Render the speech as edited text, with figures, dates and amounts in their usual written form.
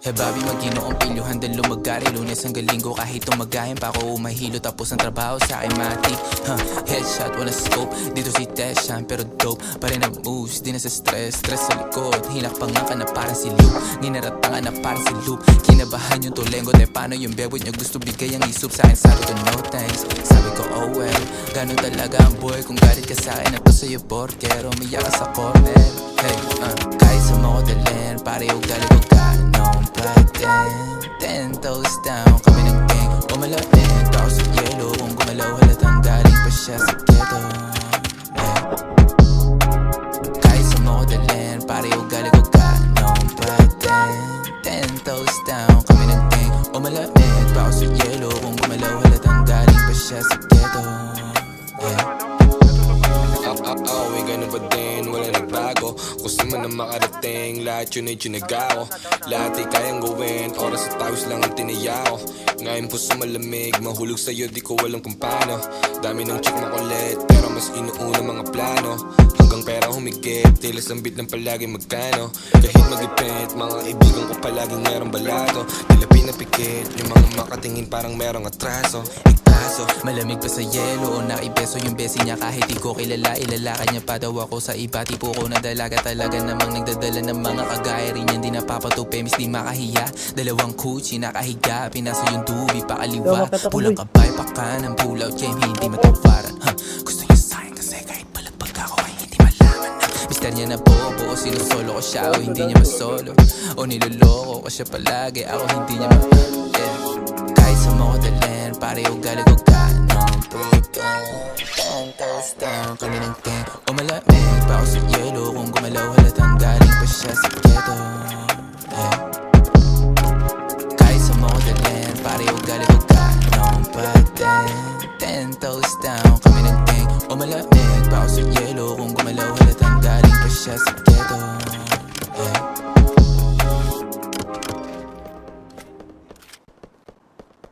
Hey Bobby, mag-inoong pilyo, handang lumagari Lunes hanggang linggo kahit tumagahin pa ako umahilo. Tapos ang trabaho sa akin mati Headshot, wala scope, dito si Teshan pero dope pa rin ang moves, di na sa stress sa likod, hinakpangan ka na parang si Luke, ninaratangan na parang si Luke. Kinabahan yung tulengo, de paano yung bebot niya gusto bigay ang isup sa akin. Sabi ko no thanks, sabi ko oh well, ganun talaga ang boy. Kung galit ka sa akin, ako sa'yo porkero, umiyak ka sa corner. Hey, kahit sa mga dalhin, pare ugali ko ganong patin. 10 toes down, kami ng gang, umalamig ako sa yelo. Kung gumalaw halatang galing pa siya sa ghetto. Kahit sa mga dalhin, pare ugali ko ganong patin. 10 toes down, kami ng gang, umalamig ako sa yelo. Kung gumalaw halatang galing pa siya sa ghetto. Ganun pa din, wala nagbago. Gusto man na makarating, lahat yun ay tsinagaw. Lahat ay kayang gawin, oras at tawis lang ang tinayaw. Ngayon po sumalamig, mahulog sa'yo di ko alam kung paano. Dami ng chick makulit, pero mas inuuna mga plano. Hanggang pera humigit, tila sambit ng palagi magkano. Kahit mag-ipit, mga ibigan ko palaging merong balato. Tila pinapikit, yung mga makatingin parang merong atraso. Malamig pa sa yelo o naibeso yung besi niya. Kahit di ko kilala, ilalakan niya pa daw ako sa iba. Tipo ko na dalaga talaga namang nagdadala ng mga kagaya rin yan. Di napapatupe, mis di makahiya. Dalawang kuchi nakahiga, pinasa yung dubi pakaliwa. Pulang kabay pa kanan, pull out game, hindi matawaran. Gusto niya sa'kin kasi kahit palagpag ako ay hindi malaman na mister niya na bobo o sinusolo ko siya o hindi niya masolo. O niloloko ko siya palagi, ako hindi niya kahit sa mga dalhin, pare ugali ko ganong patin. 10 toes down, kami ng gang, umalamig pa ako sa yelo. Kung gumalaw halatang galing pa siya sa ghetto. Kahit sa mga dalhin, pare ugali ko ganong patin. 10 toes down, kami ng gang, umalamig pa ako sa yelo. Kung gumalaw halatang galing pa siya sa ghetto.